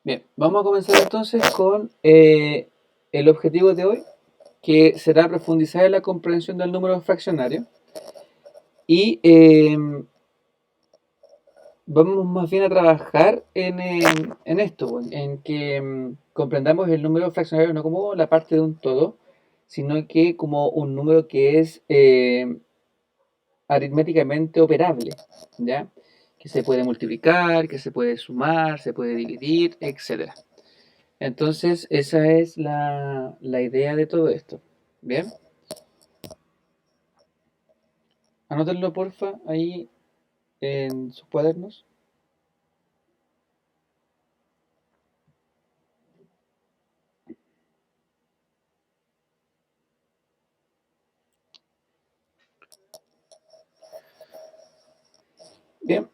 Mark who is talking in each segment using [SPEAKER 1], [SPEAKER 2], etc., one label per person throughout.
[SPEAKER 1] Bien, vamos a comenzar entonces con el objetivo de hoy, que será profundizar en la comprensión del número fraccionario y vamos más bien a trabajar en esto, en que comprendamos el número fraccionario no como la parte de un todo, sino que como un número que es aritméticamente operable, ¿ya? Que se puede multiplicar, que se puede sumar, se puede dividir, etcétera. Entonces, esa es la idea de todo esto. Bien, anótenlo porfa ahí en sus cuadernos. Bien.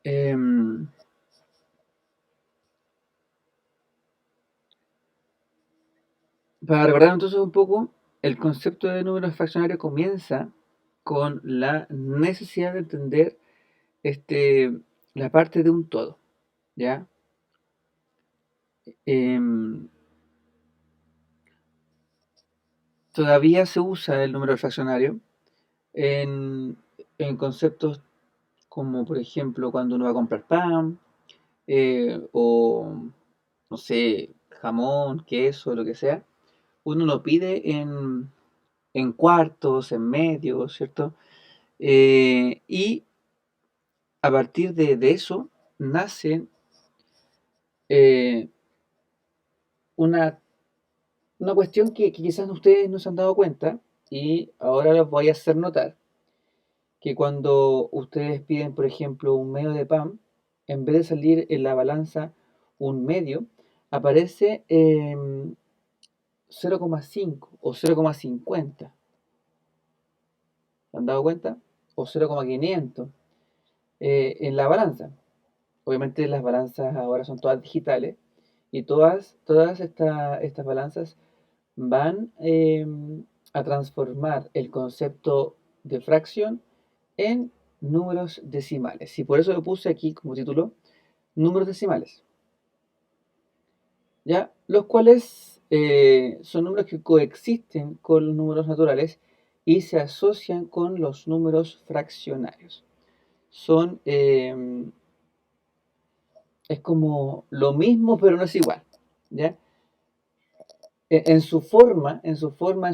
[SPEAKER 1] Em, para recordar entonces un poco, el concepto de número fraccionario comienza con la necesidad de entender la parte de un todo, ¿ya? Em, todavía se usa el número fraccionario en, en conceptos como, por ejemplo, cuando uno va a comprar pan, o no sé, jamón, queso, lo que sea, uno lo pide en cuartos, en medios, ¿cierto? Y a partir de eso nace eh, una, una cuestión que quizás ustedes no se han dado cuenta y ahora los voy a hacer notar, que cuando ustedes piden, por ejemplo, un medio de pan, en vez de salir en la balanza un medio, aparece 0,5 o 0,50. ¿Se han dado cuenta? O 0,500 en la balanza. Obviamente las balanzas ahora son todas digitales y todas estas balanzas van a transformar el concepto de fracción en números decimales. Y por eso lo puse aquí como título, números decimales, ¿ya? Los cuales son números que coexisten con los números naturales y se asocian con los números fraccionarios. Son, es como lo mismo, pero no es igual, ¿ya? En su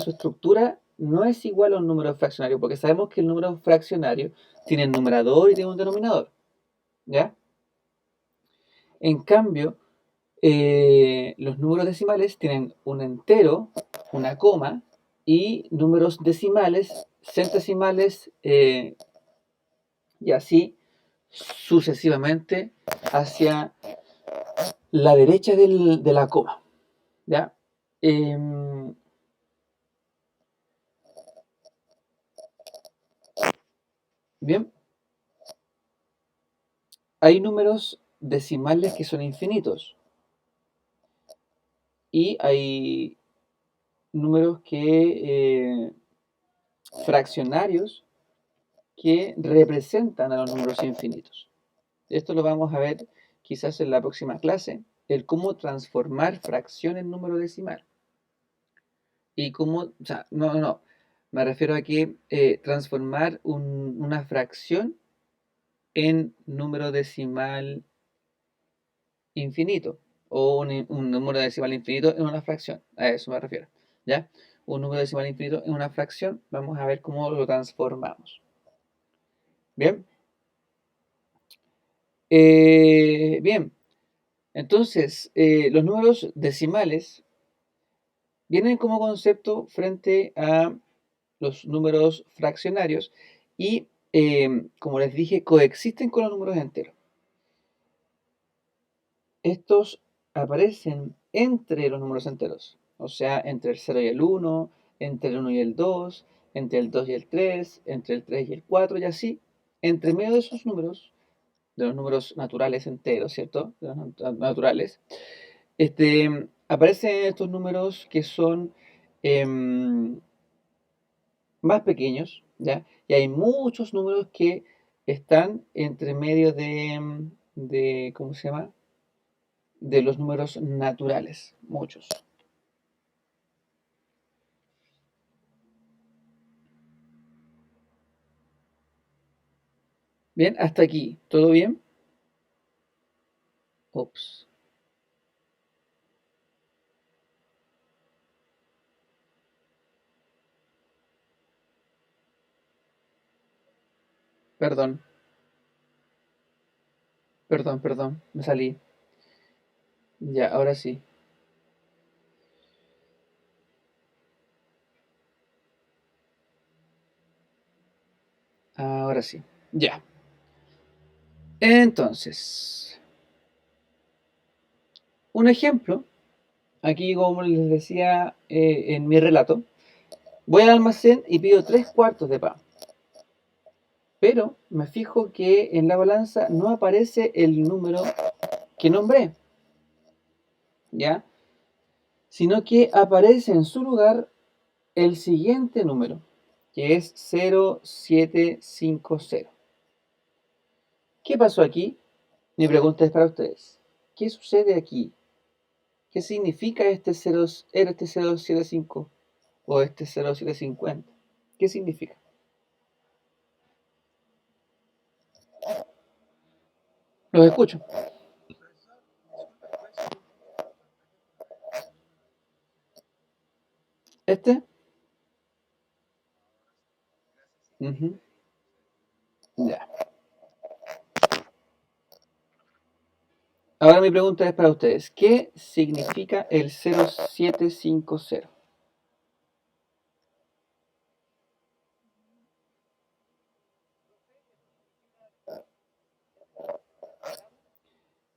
[SPEAKER 1] estructura, no es igual a un número fraccionario, porque sabemos que el número fraccionario tiene un numerador y tiene un denominador, ¿ya? En cambio, los números decimales tienen un entero, una coma, y números decimales, centesimales, y así sucesivamente hacia la derecha de la coma, ¿ya? Em, bien, hay números decimales que son infinitos y hay números fraccionarios que representan a los números infinitos. Esto lo vamos a ver quizás en la próxima clase, el cómo transformar fracción en número decimal. Y cómo, o sea, no, me refiero a que transformar una fracción en número decimal infinito o un número decimal infinito en una fracción. A eso me refiero. ¿Ya? Un número decimal infinito en una fracción. Vamos a ver cómo lo transformamos. Bien. Bien. Entonces, los números decimales vienen como concepto frente a los números fraccionarios y, como les dije, coexisten con los números enteros. Estos aparecen entre los números enteros, o sea, entre el 0 y el 1, entre el 1 y el 2, entre el 2 y el 3, entre el 3 y el 4 y así. Entre medio de esos números, de los números naturales enteros, ¿cierto? De los naturales, aparecen estos números que son em, más pequeños, ¿ya? Y hay muchos números que están entre medio de, ¿cómo se llama? De los números naturales, muchos. Bien, hasta aquí, ¿todo bien? Ups, perdón, perdón, me salí. Ya, ahora sí, ahora sí. Ya. Entonces, un ejemplo, aquí como les decía en mi relato, voy al almacén y pido 3 cuartos de pan, pero me fijo que en la balanza no aparece el número que nombré, ¿ya? Sino que aparece en su lugar el siguiente número, que es 0750. ¿Qué pasó aquí? Mi pregunta es para ustedes. ¿Qué sucede aquí? ¿Qué significa este 075 o este 0750? ¿Qué significa? Los escucho. ¿Este? Ujú. Ya. Ahora mi pregunta es para ustedes. ¿Qué significa el 0750?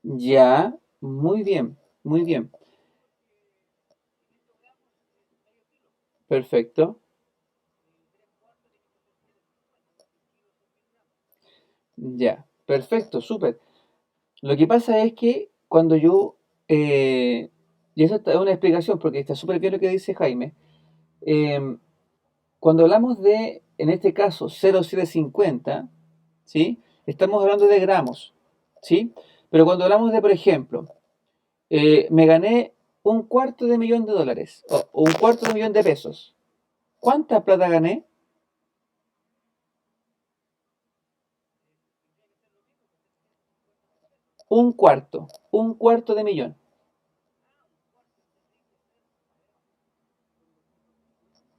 [SPEAKER 1] Ya, muy bien, muy bien. Perfecto. Ya, perfecto, súper. Lo que pasa es que cuando yo, y eso es una explicación porque está súper bien lo que dice Jaime, em, cuando hablamos de, en este caso, 0,750, ¿sí? Estamos hablando de gramos, ¿sí? Pero cuando hablamos de, por ejemplo, me gané 1/4 de millón de dólares o 1/4 de millón de pesos, ¿cuánta plata gané? Un cuarto de millón.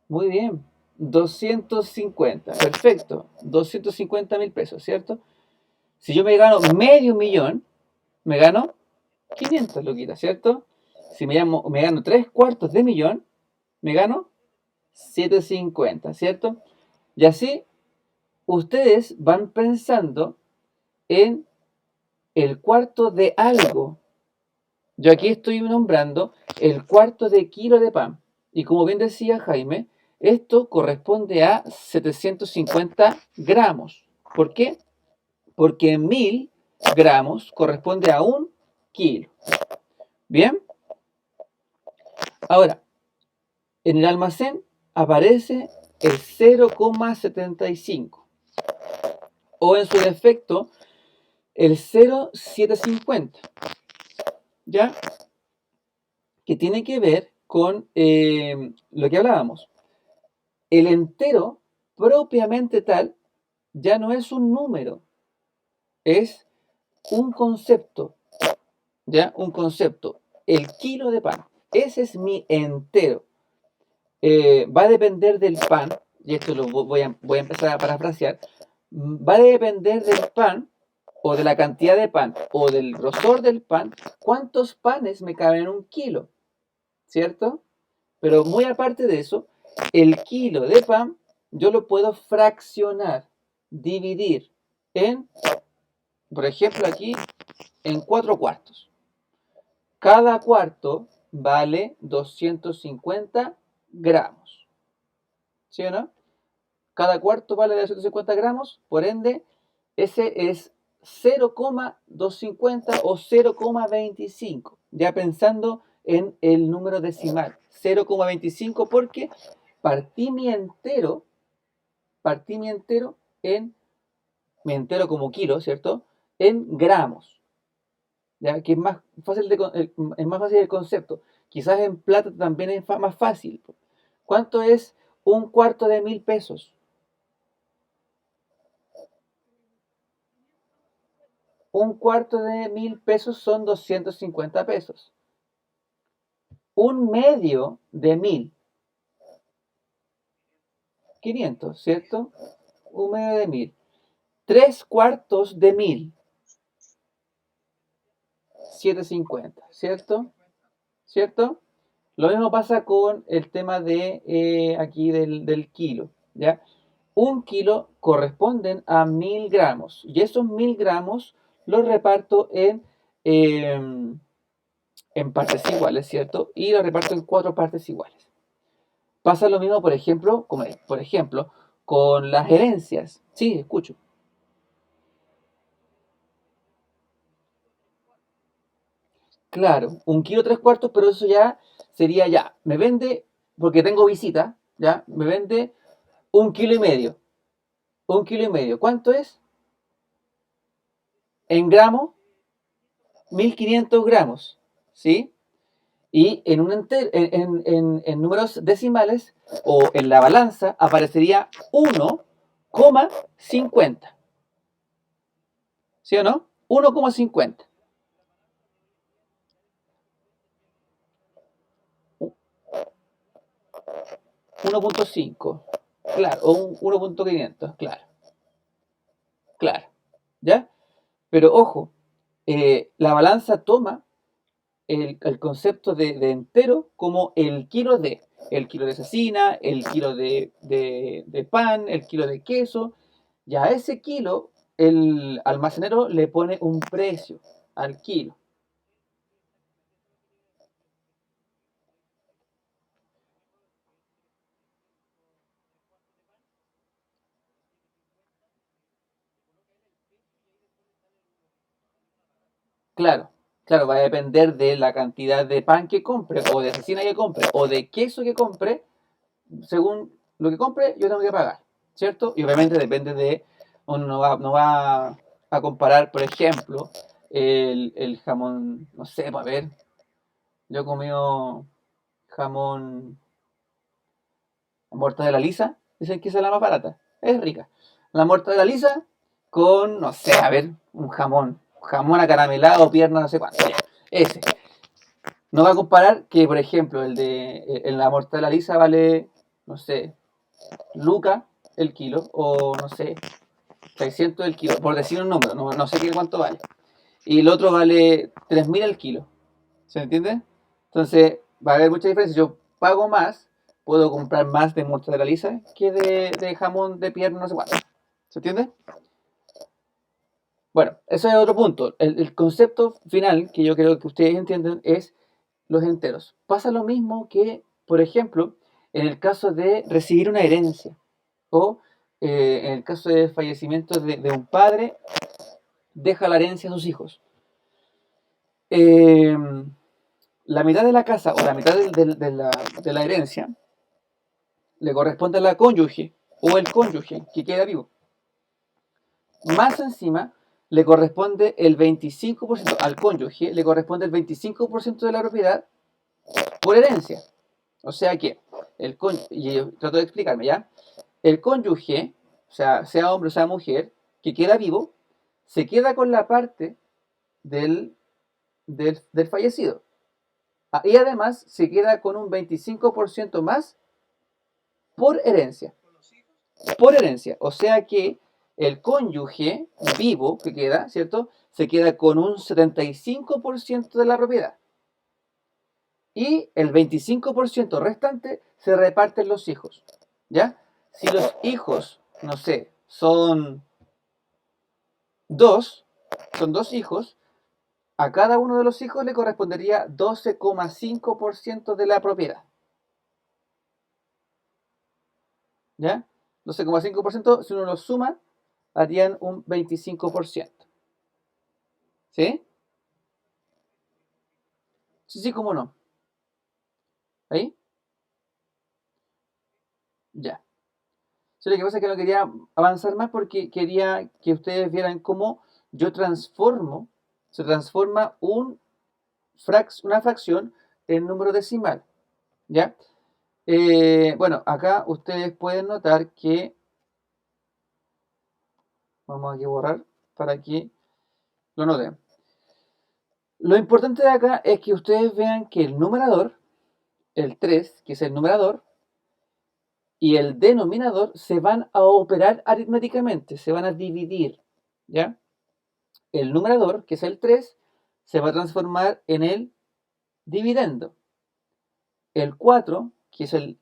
[SPEAKER 1] Muy bien. 250, perfecto. 250.000 pesos, ¿cierto? Si yo me gano medio millón, me gano 500 loquitas, ¿cierto? Si me gano 3/4 de millón, me gano 750, ¿cierto? Y así ustedes van pensando en el cuarto de algo. Yo aquí estoy nombrando el cuarto de kilo de pan. Y como bien decía Jaime, esto corresponde a 750 gramos. ¿Por qué? Porque 1000 gramos corresponde a 1 kilo. Bien, ahora, en el almacén aparece el 0,75 o en su defecto el 0,750, ¿ya? Que tiene que ver con lo que hablábamos. El entero, propiamente tal, ya no es un número, es un concepto, ¿ya? Un concepto. El kilo de pan, ese es mi entero. Va a depender del pan, y esto voy a empezar a parafrasear, va a depender del pan, o de la cantidad de pan, o del grosor del pan, cuántos panes me caben en 1 kilo, ¿cierto? Pero muy aparte de eso, el kilo de pan yo lo puedo fraccionar, dividir en, por ejemplo aquí, en 4 cuartos. Cada cuarto vale 250 gramos, ¿sí o no? Cada cuarto vale 250 gramos, por ende, ese es 0,250 o 0,25, ya pensando en el número decimal, 0,25 porque partí mi entero, partí mi entero en, mi entero como kilo, ¿cierto? En gramos. ¿ya? Que es más fácil es más fácil el concepto. Quizás en plata también es más fácil. ¿Cuánto es un cuarto de 1000 pesos? Un cuarto de 1000 pesos son 250 pesos. Un medio de 1000, 500, ¿cierto? Un medio de 1000. Tres cuartos de 1000, 750, ¿cierto? ¿Cierto? Lo mismo pasa con el tema de aquí del kilo, ¿ya? Un kilo corresponden a 1000 gramos y esos 1000 gramos los reparto en partes iguales, ¿cierto? Y los reparto en cuatro partes iguales. Pasa lo mismo, por ejemplo, con las herencias. Sí, escucho. Claro, un kilo tres cuartos, pero eso ya sería ya. Me vende, porque tengo visita, ya, me vende un kilo y medio. Un kilo y medio. ¿Cuánto es? En gramos, 1500 gramos. ¿Sí? Y en números decimales o en la balanza aparecería 1,50. ¿Sí o no? 1,50. 1,5. Claro, o un 1,500. Claro, claro. ¿Ya? Pero ojo, la balanza toma el concepto de entero como el kilo de cecina, el kilo de pan, el kilo de queso, y a ese kilo el almacenero le pone un precio al kilo. Claro, claro, va a depender de la cantidad de pan que compre, o de cecina que compre, o de queso que compre, según lo que compre, yo tengo que pagar, ¿cierto? Y obviamente depende uno no va a comparar, por ejemplo, el jamón, no sé, a ver, yo he comido jamón mortadela lisa, dicen que esa es la más barata, es rica. La mortadela lisa con, no sé, a ver, jamón acaramelado, pierna, no sé cuánto, ya, ese. No va a comparar que, por ejemplo, en la mortadela lisa vale, no sé, luca el kilo, o no sé, 600 el kilo, por decir un número, no sé qué cuánto vale. Y el otro vale 3000 el kilo. ¿Se entiende? Entonces, va a haber mucha diferencia. Yo pago más, puedo comprar más de mortadela lisa que de jamón de pierna, no sé cuánto. ¿Se entiende? Bueno, ese es otro punto. El concepto final que yo creo que ustedes entienden es los enteros. Pasa lo mismo que, por ejemplo, en el caso de recibir una herencia o en el caso de fallecimiento de un padre, deja la herencia a sus hijos. Eh, la mitad de la casa o la mitad de la herencia le corresponde a la cónyuge o el cónyuge que queda vivo. Más encima, le corresponde el 25%, al cónyuge le corresponde el 25% de la propiedad por herencia. O sea que, y yo trato de explicarme ya, el cónyuge, o sea hombre o sea mujer, que queda vivo, se queda con la parte del fallecido. Y además se queda con un 25% más por herencia. Por herencia. O sea que el cónyuge vivo que queda, ¿cierto? Se queda con un 75% de la propiedad. Y el 25% restante se reparten los hijos. ¿Ya? Si los hijos, no sé, dos, son dos hijos, a cada uno de los hijos le correspondería 12,5% de la propiedad. ¿Ya? 12,5%, si uno lo suma, harían un 25%. ¿Sí? Sí, sí, cómo no. ¿Ahí? Ya. Sí, lo que pasa es que no quería avanzar más porque quería que ustedes vieran cómo yo transformo, se transforma una fracción en número decimal, ¿ya? Bueno, acá ustedes pueden notar que, vamos aquí a borrar para que lo noten. Lo importante de acá es que ustedes vean que el numerador, el 3, que es el numerador, y el denominador se van a operar aritméticamente, se van a dividir, ¿ya? El numerador, que es el 3, se va a transformar en el dividendo. El 4, que es el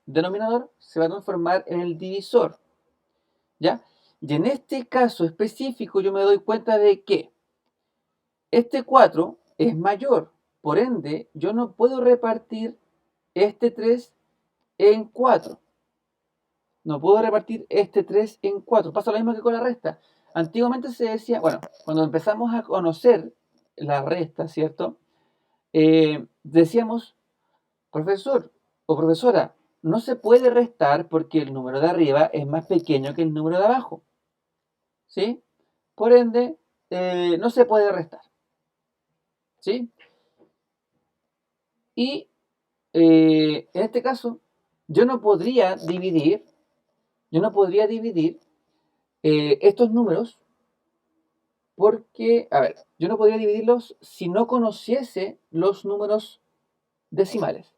[SPEAKER 1] denominador, se va a transformar en el divisor, ¿ya? Y en este caso específico yo me doy cuenta de que este 4 es mayor, por ende yo no puedo repartir este 3 en 4. No puedo repartir este 3 en 4. Pasa lo mismo que con la resta. Antiguamente se decía, bueno, cuando empezamos a conocer la resta, ¿cierto? Decíamos, profesor o profesora, no se puede restar porque el número de arriba es más pequeño que el número de abajo, ¿sí? Por ende, no se puede restar, ¿sí? Y en este caso, yo no podría dividir, estos números porque, a ver, yo no podría dividirlos si no conociese los números decimales.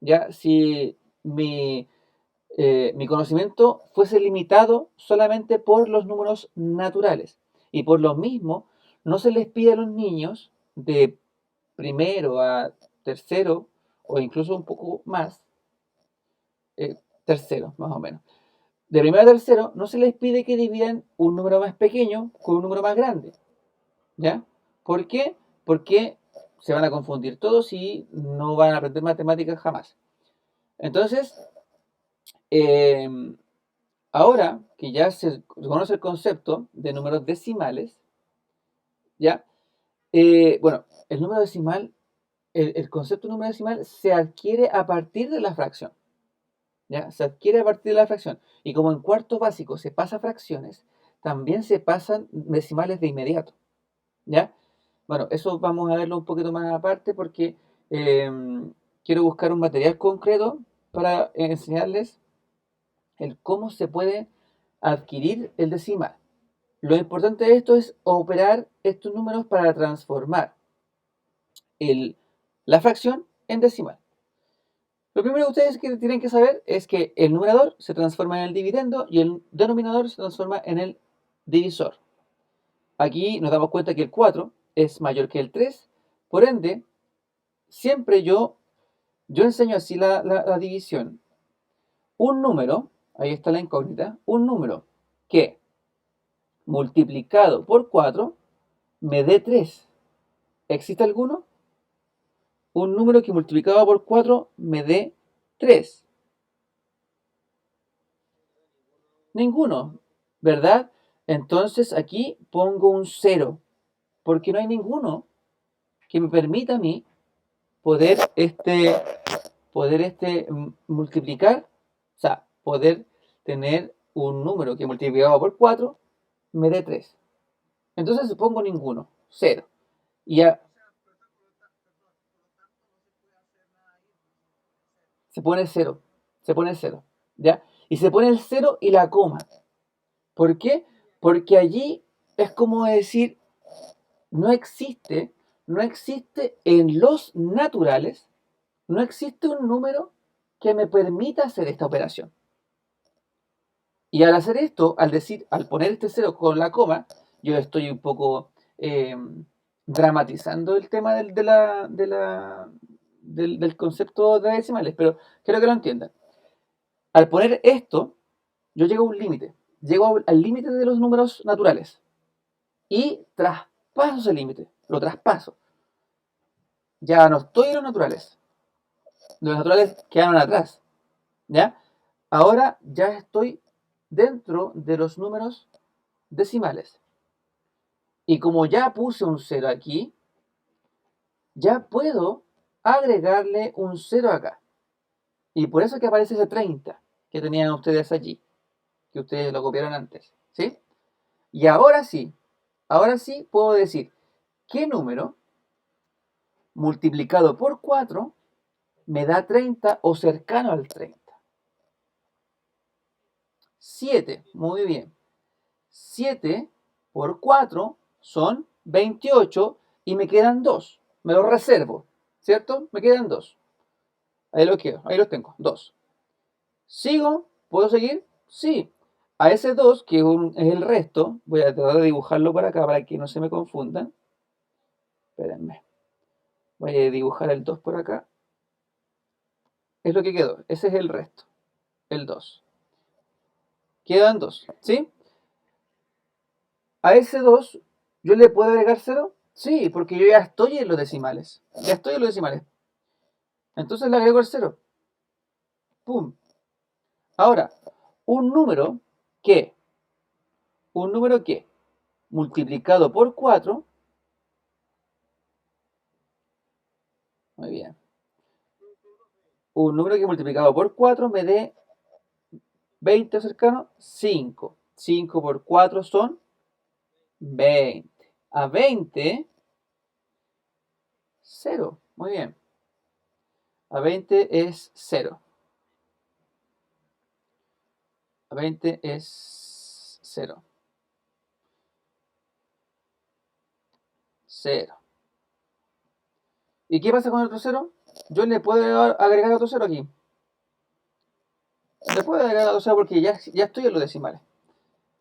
[SPEAKER 1] Ya, si mi conocimiento fuese limitado solamente por los números naturales. Y por lo mismo, no se les pide a los niños de primero a tercero, o incluso un poco más, tercero, más o menos. De primero a tercero, no se les pide que dividan un número más pequeño con un número más grande. ¿Ya? ¿Por qué? Porque se van a confundir todos y no van a aprender matemáticas jamás. Entonces, eh, ahora que ya se conoce el concepto de números decimales, ¿ya? Bueno, el número decimal, el concepto de número decimal se adquiere a partir de la fracción, ¿ya? Se adquiere a partir de la fracción. Y como en cuarto básico se pasa fracciones, también se pasan decimales de inmediato, ¿ya? Bueno, eso vamos a verlo un poquito más aparte porque eh, quiero buscar un material concreto para enseñarles el cómo se puede adquirir el decimal. Lo importante de esto es operar estos números para transformar la fracción en decimal. Lo primero que ustedes tienen que saber es que el numerador se transforma en el dividendo y el denominador se transforma en el divisor. Aquí nos damos cuenta que el 4 es mayor que el 3, por ende, siempre yo enseño así la división. Un número, ahí está la incógnita, un número que multiplicado por 4 me dé 3. ¿Existe alguno? Un número que multiplicado por 4 me dé 3. Ninguno, ¿verdad? Entonces aquí pongo un 0, porque no hay ninguno que me permita a mí poder multiplicar, o sea, poder tener un número que multiplicado por 4 me dé 3. Entonces pongo ninguno, 0. Y ya se pone 0, se pone 0, ¿ya? Y se pone el 0 y la coma. ¿Por qué? Porque allí es como decir, no existe, no existe en los naturales, no existe un número que me permita hacer esta operación. Y al hacer esto, al poner este 0 con la coma, yo estoy un poco dramatizando el tema del concepto de decimales, pero quiero que lo entiendan. Al poner esto, yo llego a un límite, llego al límite de los números naturales y traspaso ese límite, lo traspaso. Ya no estoy en los naturales quedaron atrás, ¿ya? Ahora ya estoy dentro de los números decimales. Y como ya puse un 0 aquí, ya puedo agregarle un 0 acá. Y por eso que aparece ese 30 que tenían ustedes allí, que ustedes lo copiaron antes, ¿sí? Y ahora sí, Ahora sí puedo decir qué número multiplicado por 4 me da 30 o cercano al 30. 7, muy bien. 7 por 4 son 28 y me quedan 2. Me los reservo, ¿cierto? Me quedan 2. Ahí los quiero, ahí los tengo, 2. ¿Sigo? ¿Puedo seguir? Sí. A ese 2, que es el resto, voy a tratar de dibujarlo por acá para que no se me confundan. Espérenme. Voy a dibujar el 2 por acá. Es lo que quedó. Ese es el resto. El 2. Quedan 2, ¿sí? A ese 2, ¿yo le puedo agregar 0? Sí, porque yo ya estoy en los decimales. Ya estoy en los decimales. Entonces le agrego el 0. ¡Pum! Ahora, un número que, un número que multiplicado por 4, muy bien, un número que multiplicado por 4 me dé 20 cercano, 5. 5 por 4 son 20. A 20, 0. Muy bien. A 20 es 0. A 20 es 0. 0. ¿Y qué pasa con el otro 0? Yo le puedo agregar otro 0 aquí. Le puedo agregar otro 0 porque ya estoy en los decimales.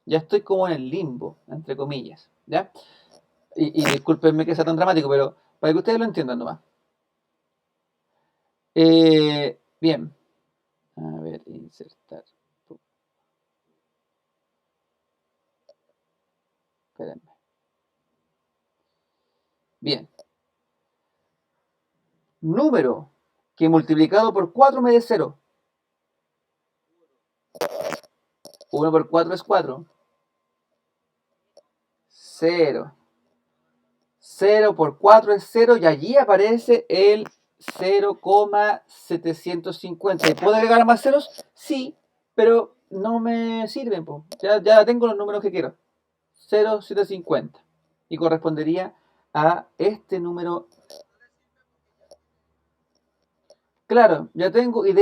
[SPEAKER 1] Ya estoy como en el limbo, entre comillas. ¿Ya? Y discúlpenme que sea tan dramático, pero para que ustedes lo entiendan nomás. Bien. A ver, insertar. Espérenme. Bien. Número que multiplicado por 4 me dé 0. 1 por 4 es 4. 0. 0 por 4 es 0 y allí aparece el 0,750. ¿Y puedo agregar más ceros? Sí, pero no me sirven. Po. Ya tengo los números que quiero. 0,750. Y correspondería a este número. Claro, ya tengo. Y eh,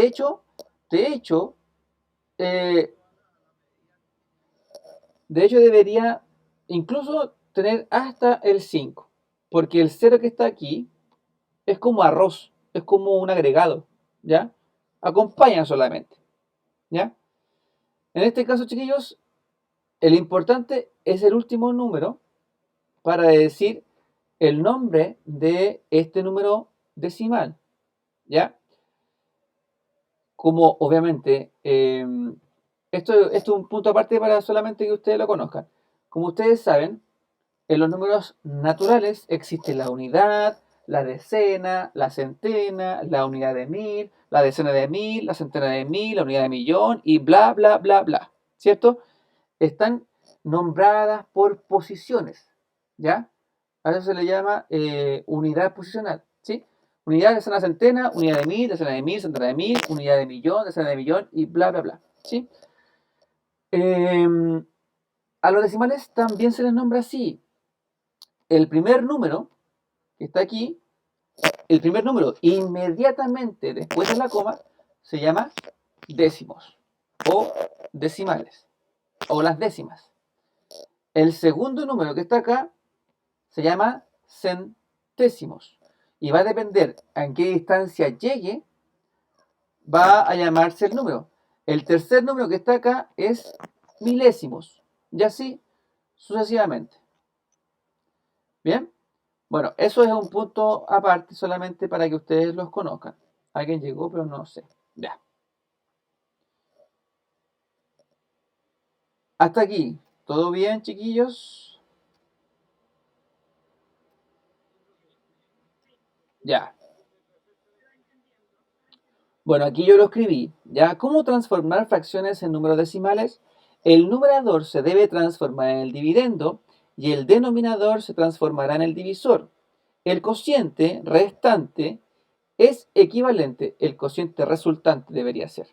[SPEAKER 1] de hecho debería incluso tener hasta el 5. Porque el 0 que está aquí es como arroz, es como un agregado, ¿ya? Acompaña solamente, ¿ya? En este caso, chiquillos, el importante es el último número para decir el nombre de este número decimal, ¿ya? Como obviamente, esto es un punto aparte para solamente que ustedes lo conozcan. Como ustedes saben, en los números naturales existe la unidad, la decena, la centena, la unidad de mil, la decena de mil, la centena de mil, la unidad de millón y bla, bla, bla, bla. ¿Cierto? Están nombradas por posiciones. ¿Ya? A eso se le llama unidad posicional. ¿Sí? Unidad, decena, centena, unidad de mil, decena de mil, centena de mil, unidad de millón, decena de millón y bla, bla, bla. ¿Sí? Eh, a los decimales también se les nombra así. El primer número que está aquí, el primer número inmediatamente después de la coma, se llama décimos o decimales o las décimas. El segundo número que está acá se llama centésimos y va a depender en qué distancia llegue, va a llamarse el número. El tercer número que está acá es milésimos y así sucesivamente. ¿Bien? Bueno, eso es un punto aparte solamente para que ustedes los conozcan. Alguien llegó, pero no sé. Ya. Hasta aquí. ¿Todo bien, chiquillos? Ya. Bueno, aquí yo lo escribí. ¿Ya? ¿Cómo transformar fracciones en números decimales? El numerador se debe transformar en el dividendo y el denominador se transformará en el divisor. El cociente restante es equivalente. El cociente resultante debería ser.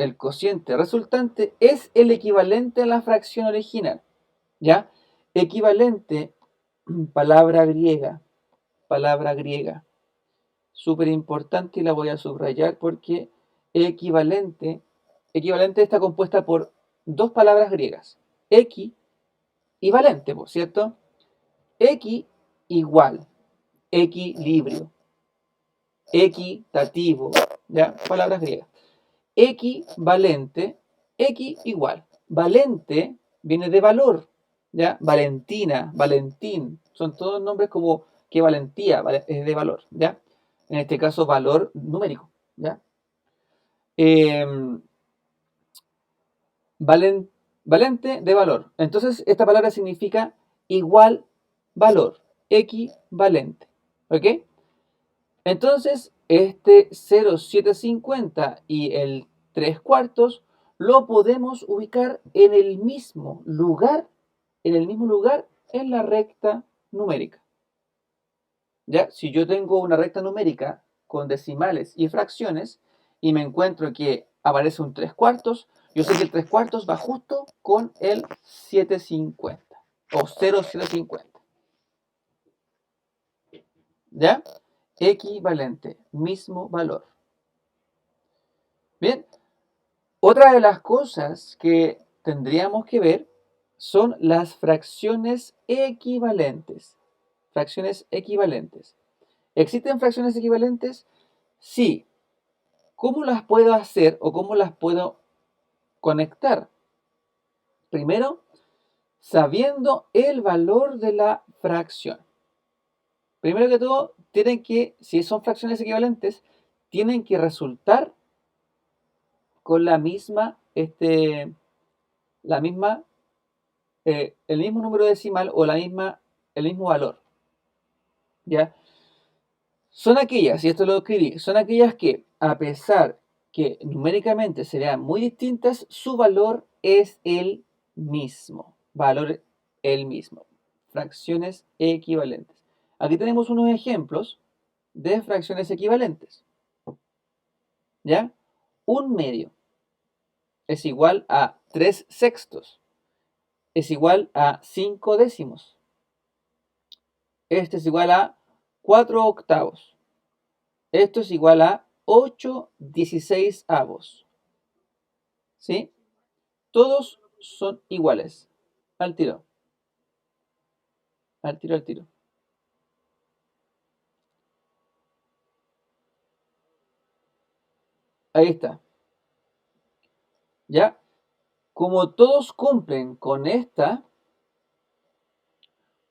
[SPEAKER 1] el cociente resultante es el equivalente a la fracción original. ¿Ya? Equivalente, palabra griega, palabra griega. Súper importante y la voy a subrayar porque equivalente, equivalente está compuesta por dos palabras griegas, equi y valente, por cierto. Equi igual, equilibrio, equitativo, ¿ya? Palabras griegas. Equivalente, equi igual. Valente viene de valor, ¿ya? Valentina, Valentín, son todos nombres como que valentía es de valor, ¿ya? En este caso, valor numérico, ¿ya? Em, valente de valor. Entonces, esta palabra significa igual valor, equivalente, ¿ok? Entonces, este 0,750 y el 3 cuartos lo podemos ubicar en el mismo lugar, en la recta numérica. ¿Ya? Si yo tengo una recta numérica con decimales y fracciones y me encuentro que aparece un 3 cuartos, yo sé que el 3 cuartos va justo con el 750 o 0,750. ¿Ya? Equivalente, mismo valor. Bien, otra de las cosas que tendríamos que ver son las fracciones equivalentes. Fracciones equivalentes. ¿Existen fracciones equivalentes? Sí. ¿Cómo las puedo hacer o cómo las puedo conectar? Primero, sabiendo el valor de la fracción. Primero que todo, si son fracciones equivalentes, tienen que resultar con la misma, el mismo número decimal o el mismo valor. ¿Ya? Son aquellas, y esto lo escribí, son aquellas que, a pesar que numéricamente se vean muy distintas, su valor es el mismo. Valor el mismo. Fracciones equivalentes. Aquí tenemos unos ejemplos de fracciones equivalentes. ¿Ya? Un medio es igual a 3 sextos. Es igual a 5 décimos. Este es igual a 4 octavos. Esto es igual a 8/16. ¿Sí? Todos son iguales. Al tiro. Al tiro, al tiro. Ahí está. ¿Ya? Como todos cumplen con esta,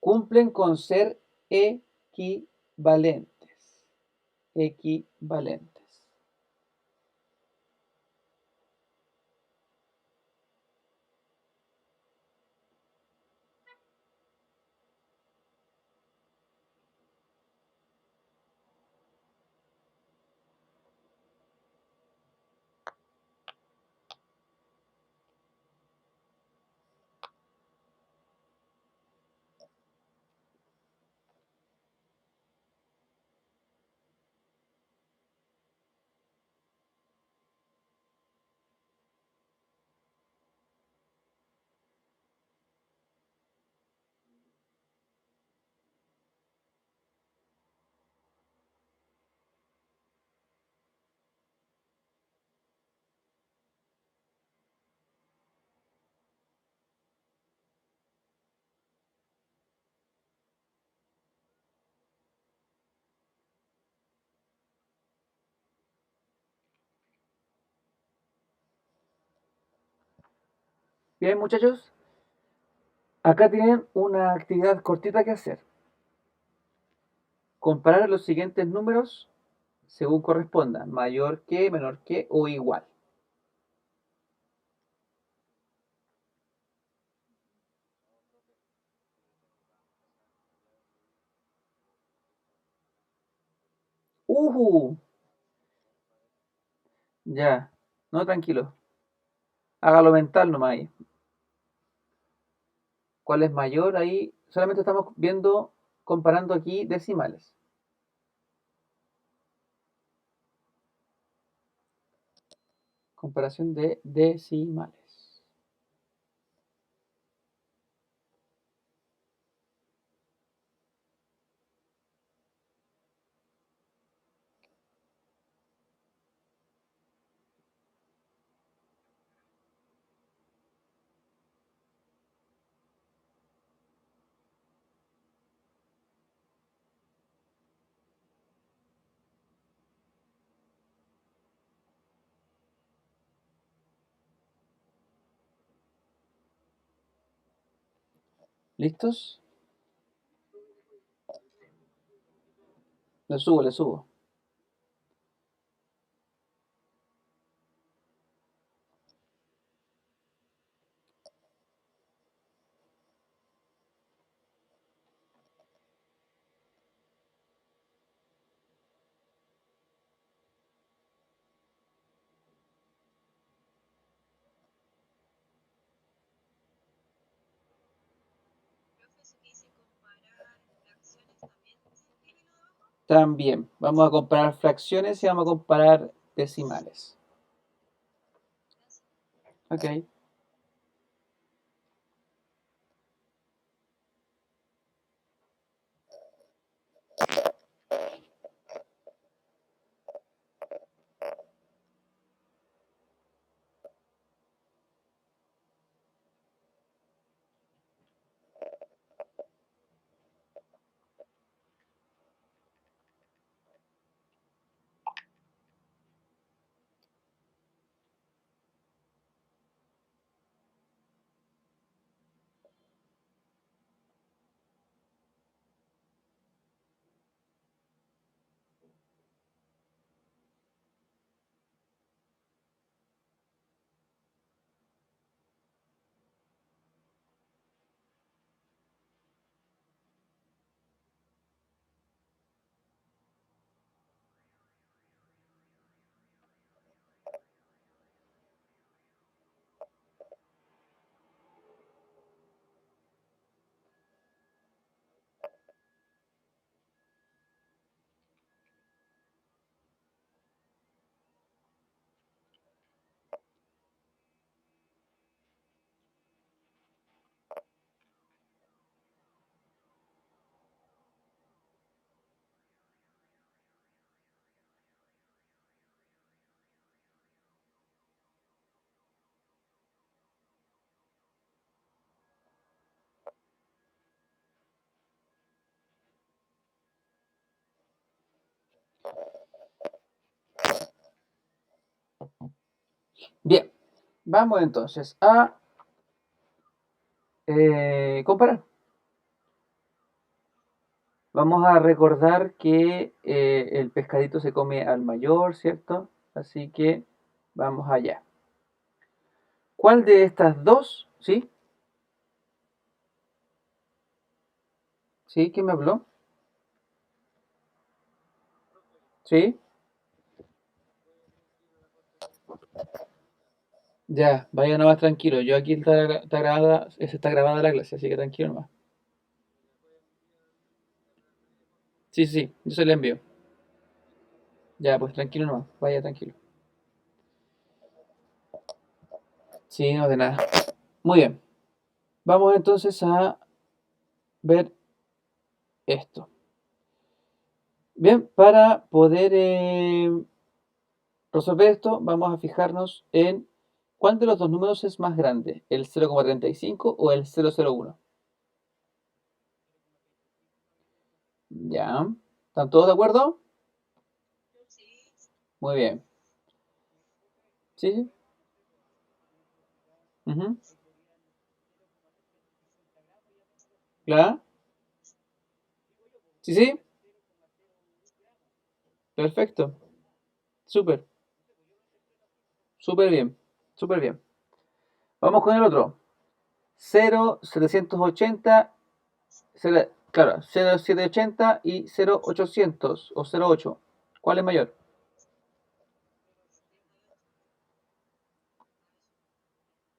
[SPEAKER 1] cumplen con ser equivalentes. Equivalentes. Bien, muchachos. Acá tienen una actividad cortita que hacer. Comparar los siguientes números según corresponda. Mayor que, menor que o igual. ¡Uh! Ya. No, tranquilo. Hágalo mental nomás ahí. ¿Cuál es mayor? Ahí solamente estamos viendo, comparando aquí decimales. Comparación de decimales. ¿Listos? Le subo, le subo. También. Vamos a comparar fracciones y vamos a comparar decimales. Ok. Bien. Vamos entonces a comparar. Vamos a recordar que el pescadito se come al mayor, ¿cierto? Así que vamos allá. ¿Cuál de estas dos? ¿Sí? ¿Sí? ¿Quién me habló? ¿Sí? Ya, vaya nomás tranquilo. Yo aquí está grabada la clase, así que tranquilo nomás. Sí, sí, sí, yo se la envío. Ya, pues tranquilo nomás. Vaya tranquilo. Sí, no de nada. Muy bien. Vamos entonces a ver esto. Bien, para poder resolver esto, vamos a fijarnos en cuál de los dos números es más grande, el 0,35 o el 0,01. Ya. ¿Están todos de acuerdo? Muy bien. Sí, sí. Ujú. ¿Claro? Sí, sí. Perfecto. Súper. Súper bien. Súper bien. Vamos con el otro. 0,780, claro, 0,780 y 0,800 o 0,8. ¿Cuál es mayor?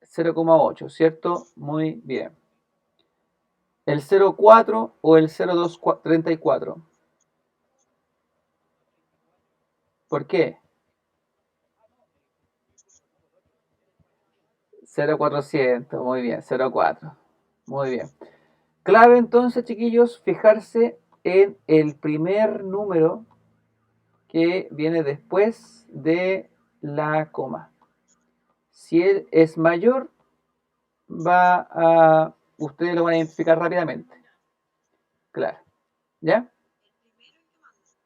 [SPEAKER 1] 0,8, ¿cierto? Muy bien. ¿El 0,4 o el 0,234? ¿Por qué? 0,400, muy bien, 0,4. Muy bien. Clave entonces, chiquillos, fijarse en el primer número que viene después de la coma. Si él es mayor, ustedes lo van a identificar rápidamente. Claro. ¿Ya?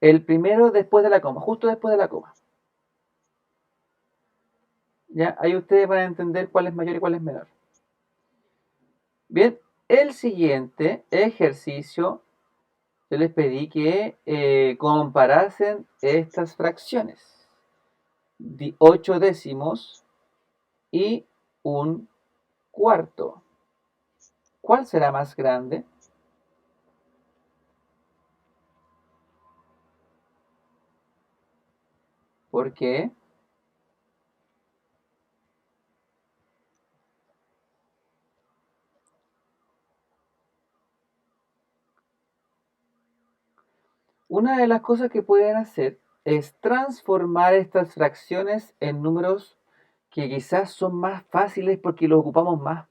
[SPEAKER 1] El primero después de la coma, justo después de la coma. ¿Ya? Ahí ustedes van a entender cuál es mayor y cuál es menor. Bien, el siguiente ejercicio, yo les pedí que comparasen estas fracciones. 8 décimos y un cuarto. ¿Cuál será más grande? ¿Por qué? Una de las cosas que pueden hacer es transformar estas fracciones en números que quizás son más fáciles porque los ocupamos más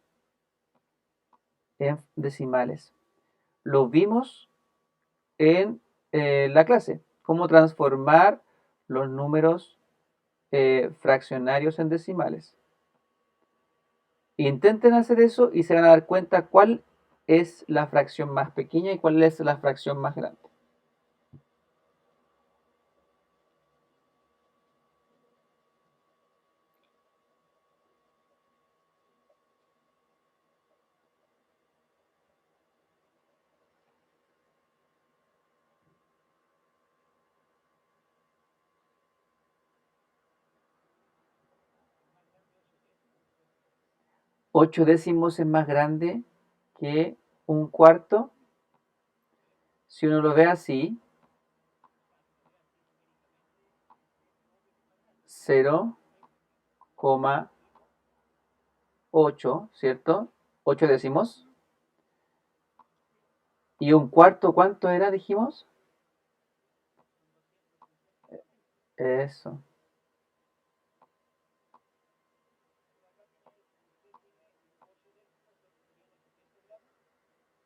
[SPEAKER 1] en decimales. Lo vimos en la clase, cómo transformar los números fraccionarios en decimales. Intenten hacer eso y se van a dar cuenta cuál es la fracción más pequeña y cuál es la fracción más grande. ¿8 décimos es más grande que un cuarto? Si uno lo ve así, 0,8, ¿cierto? 8 décimos. ¿Y un cuarto cuánto era, dijimos? Eso.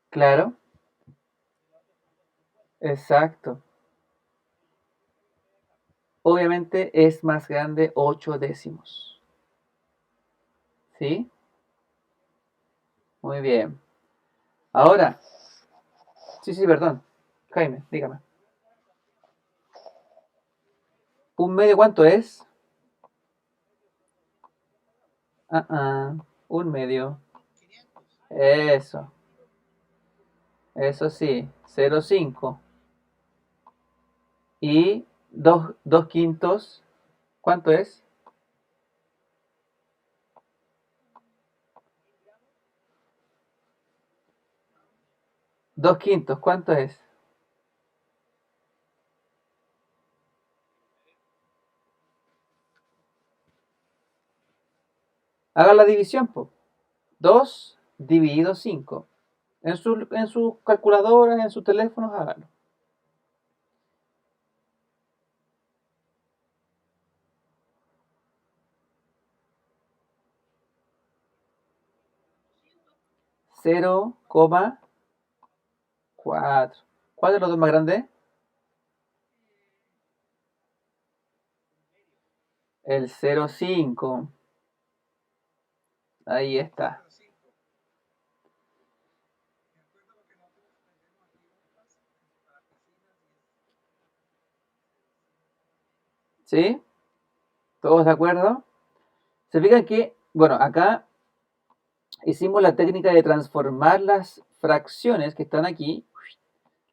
[SPEAKER 1] Claro, exacto. Obviamente es más grande 8 décimos. ¿Sí? Muy bien. Ahora, sí, perdón. Jaime, dígame. ¿Un medio cuánto es? Un medio. Eso, eso sí. 0,5. Y 2 quintos, ¿cuánto es? 2 quintos, ¿cuánto es? Haga la división, po. 2 dividido 5. En sus calculadoras, en sus teléfonos, háganlo. Cero coma cuatro. ¿Cuál de los dos más grande? El 0,5. Ahí está. ¿Sí? ¿Todos de acuerdo? Se fijan que, bueno, acá hicimos la técnica de transformar las fracciones que están aquí,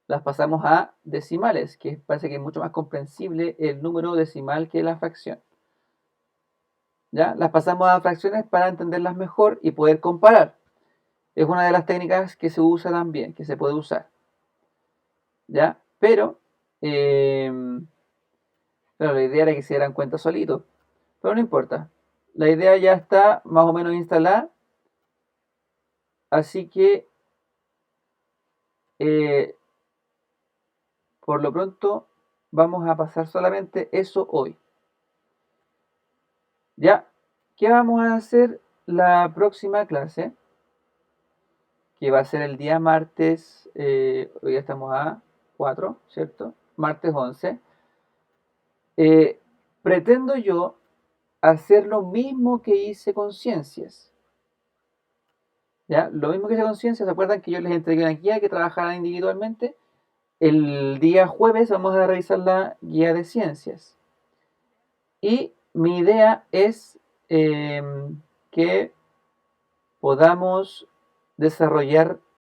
[SPEAKER 1] las pasamos a decimales, que parece que es mucho más comprensible el número decimal que la fracción. ¿Ya? Las pasamos a fracciones para entenderlas mejor y poder comparar. Es una de las técnicas que se usa también, que se puede usar. ¿Ya? Pero, claro, la idea era que se dieran cuenta solitos. Pero no importa. La idea ya está más o menos instalada. Así que, eh, por lo pronto, vamos a pasar solamente eso hoy. ¿Ya? ¿Qué vamos a hacer La próxima clase, que va a ser el día martes, hoy ya estamos a 4, ¿cierto? Martes 11. eh, pretendo yo hacer lo mismo que hice con ciencias. ¿Ya? Lo mismo que hice con ciencias, ¿se acuerdan que yo les entregué una guía que trabajaran individualmente? El día jueves vamos a revisar la guía de ciencias. Y mi idea es que podamos desarrollar